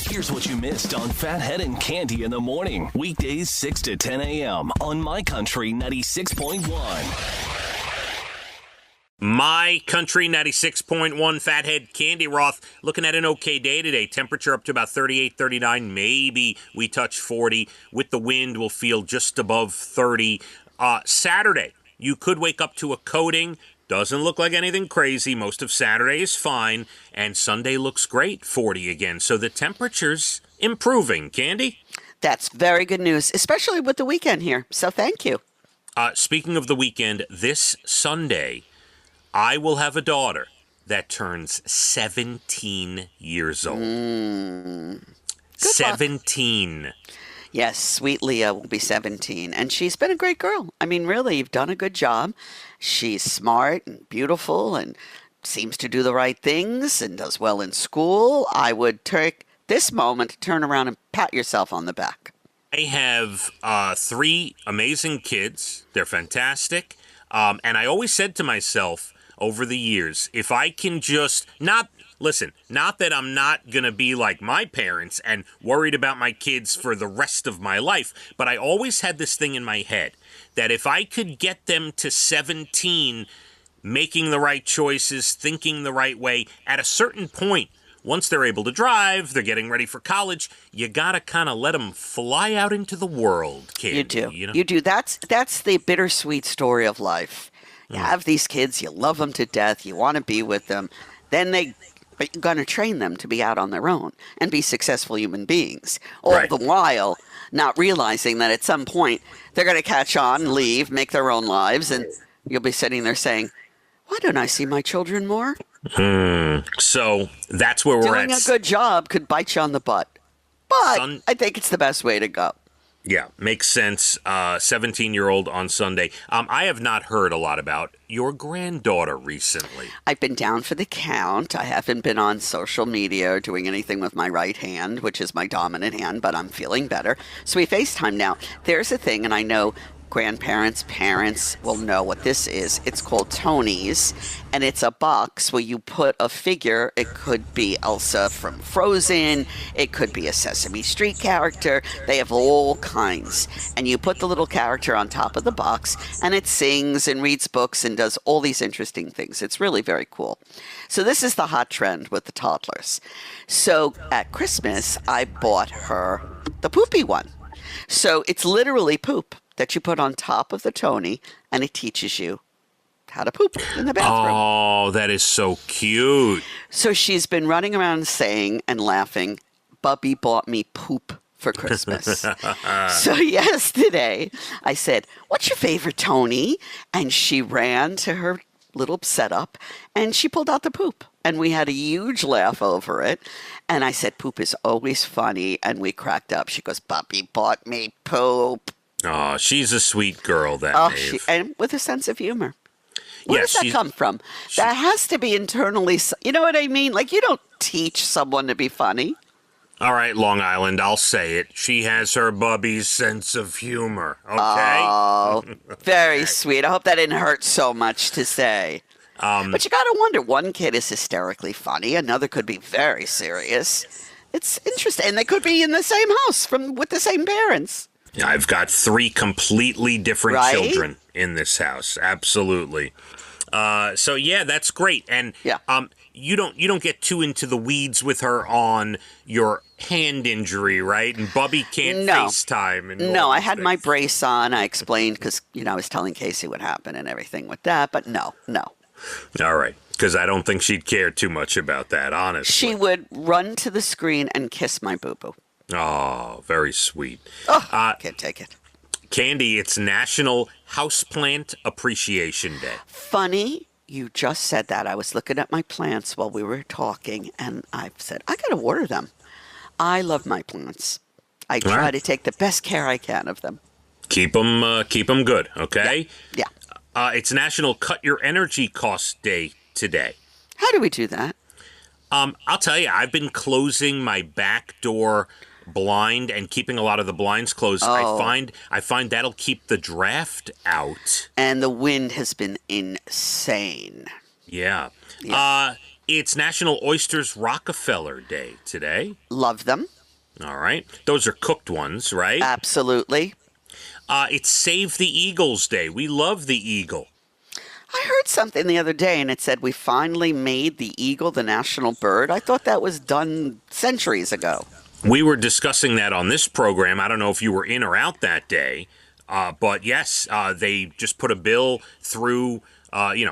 Here's what you missed on Phathead and Cande in the morning. Weekdays 6 to 10 a.m. on My Country 96.1. My Country 96.1, Phathead, Cande Roth. Looking at an okay day today. Temperature up to about 38, 39. Maybe we touch 40. With the wind, we'll feel just above 30. Saturday, you could wake up to a coating. Doesn't look like anything crazy. Most of Saturday is fine. And Sunday looks great, 40 again. So the temperature's improving. Cande? That's very good news, especially with the weekend here. So thank you. Speaking of the weekend, this Sunday, I will have a daughter that turns 17 years old. 17. Luck. Yes, sweet Leah will be 17, and she's been a great girl. I mean, really, you've done a good job. She's smart and beautiful and seems to do the right things and does well in school. I would take this moment to turn around and pat yourself on the back. I have 3 amazing kids. They're fantastic. And I always said to myself over the years, if I can just not that I'm not going to be like my parents and worried about my kids for the rest of my life, but I always had this thing in my head that if I could get them to 17 making the right choices, thinking the right way, at a certain point, once they're able to drive, they're getting ready for college, you got to kind of let them fly out into the world, kid. You do. You know? You do. That's the bittersweet story of life. You have these kids, you love them to death, you want to be with them. Then but you're going to train them to be out on their own and be successful human beings. All the while not realizing that at some point they're going to catch on, leave, make their own lives, and you'll be sitting there saying, why don't I see my children more? So that's where we're at. Doing a good job could bite you on the butt. But I think it's the best way to go. Yeah, makes sense. 17-year-old on Sunday. I have not heard a lot about your granddaughter recently. I've been down for the count. I haven't been on social media or doing anything with my right hand, which is my dominant hand, but I'm feeling better. So we FaceTime now. There's a thing, and I know grandparents, parents will know what this is. It's called Tony's, and it's a box where you put a figure. It could be Elsa from Frozen. It could be a Sesame Street character. They have all kinds. And you put the little character on top of the box, and it sings and reads books and does all these interesting things. It's really very cool. So this is the hot trend with the toddlers. So at Christmas, I bought her the poopy one. So it's literally poop that you put on top of the Tony, and it teaches you how to poop in the bathroom. Oh, that is so cute. So she's been running around saying and laughing, Bubby bought me poop for Christmas. So yesterday, I said, what's your favorite, Tony? And she ran to her little setup, and she pulled out the poop. And we had a huge laugh over it. And I said, poop is always funny. And we cracked up. She goes, Bubby bought me poop. Oh, she's a sweet girl, Maeve. And with a sense of humor. Where does that come from? That has to be internally, you know what I mean? Like, you don't teach someone to be funny. All right, Long Island, I'll say it. She has her Bubby's sense of humor, okay? Oh, very sweet. I hope that didn't hurt so much to say. But you got to wonder, one kid is hysterically funny. Another could be very serious. It's interesting. And they could be in the same house with the same parents. I've got 3 completely different children in this house. Absolutely. So yeah, that's great. And you don't get too into the weeds with her on your hand injury, right? And Bubby can't FaceTime. And no, I had my brace on. I explained because I was telling Casey what happened and everything with that. But no. All right. Because I don't think she'd care too much about that, honestly. She would run to the screen and kiss my boo-boo. Oh, very sweet. Oh, can't take it. Cande, it's National Houseplant Appreciation Day. Funny, you just said that. I was looking at my plants while we were talking, and I said, I got to water them. I love my plants. I try to take the best care I can of them. Keep them good, okay? Yeah. It's National Cut Your Energy Cost Day today. How do we do that? I'll tell you, I've been closing my back door blind and keeping a lot of the blinds closed. I find that'll keep the draft out. And the wind has been insane. Yeah. It's National Oysters Rockefeller Day today. Love them. All right. Those are cooked ones, right? Absolutely. It's Save the Eagles Day. We love the eagle. I heard something the other day, and it said we finally made the eagle the national bird. I thought that was done centuries ago. We were discussing that on this program. I don't know if you were in or out that day, but yes, they just put a bill through,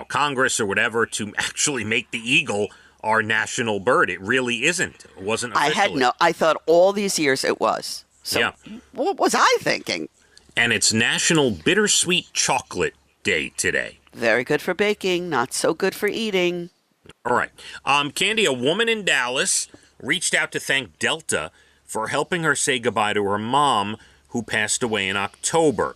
Congress or whatever to actually make the eagle our national bird. It really isn't. It wasn't officially. I thought all these years it was. So Yeah. What was I thinking? And it's National Bittersweet Chocolate Day today. Very good for baking, not so good for eating. All right. Cande, a woman in Dallas reached out to thank Delta for helping her say goodbye to her mom, who passed away in October.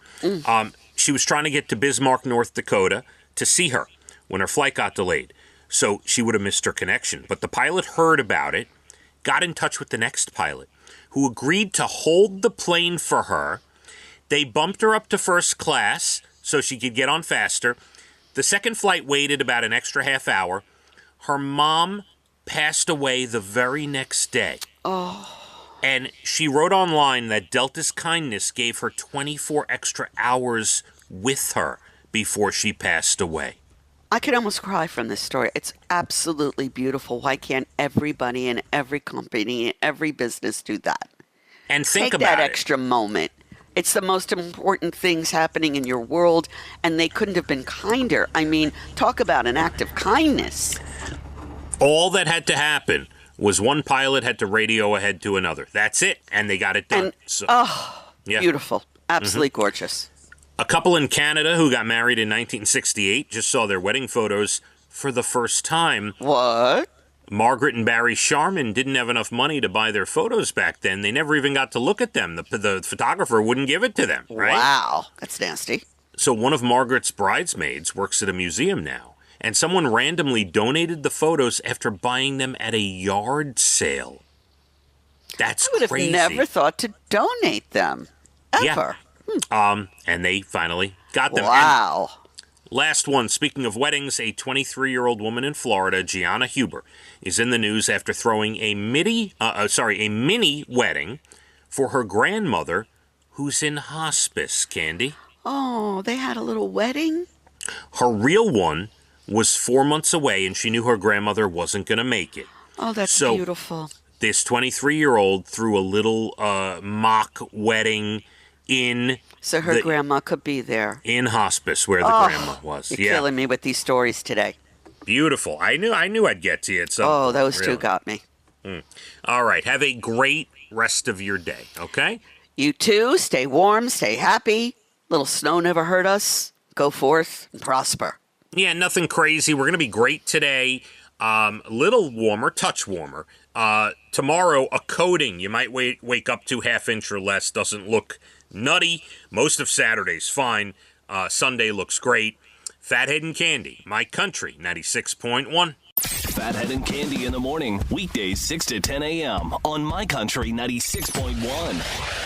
She was trying to get to Bismarck, North Dakota to see her when her flight got delayed. So she would have missed her connection. But the pilot heard about it, got in touch with the next pilot, who agreed to hold the plane for her. They bumped her up to first class so she could get on faster. The second flight waited about an extra half hour. Her mom passed away the very next day. Oh. And she wrote online that Delta's kindness gave her 24 extra hours with her before she passed away. I could almost cry from this story. It's absolutely beautiful. Why can't everybody in every company, in every business do that? And think Take about that it. extra moment. It's the most important things happening in your world, and they couldn't have been kinder. I mean, talk about an act of kindness. All that had to happen was one pilot had to radio ahead to another. That's it, and they got it done. Yeah. Beautiful. Absolutely gorgeous. A couple in Canada who got married in 1968 just saw their wedding photos for the first time. What? Margaret and Barry Sharman didn't have enough money to buy their photos back then. They never even got to look at them. The photographer wouldn't give it to them, right? Wow. That's nasty. So one of Margaret's bridesmaids works at a museum now, and someone randomly donated the photos after buying them at a yard sale. That's I would have crazy. never thought to donate them. Ever. And they finally got them. Wow. Last one, speaking of weddings, a 23-year-old woman in Florida, Gianna Huber, is in the news after throwing a mini wedding for her grandmother, who's in hospice, Cande. Oh, they had a little wedding? Her real one was 4 months away, and she knew her grandmother wasn't going to make it. Oh, that's So- beautiful. This 23-year-old threw a little mock wedding in So her grandma could be there. in hospice where the grandma was. You're killing me with these stories today. Beautiful. I knew I'd get to you at some Oh, point, those two really. got me. All right. Have a great rest of your day, okay? You too. Stay warm. Stay happy. Little snow never hurt us. Go forth and prosper. Yeah, nothing crazy. We're going to be great today. Little warmer, touch warmer. Tomorrow, a coating. You might wake up to half-inch or less. Doesn't look nutty. Most of Saturday's fine. Sunday looks great. Phathead and Cande, My Country, 96.1. Phathead and Cande in the morning, weekdays 6 to 10 a.m. on My Country 96.1.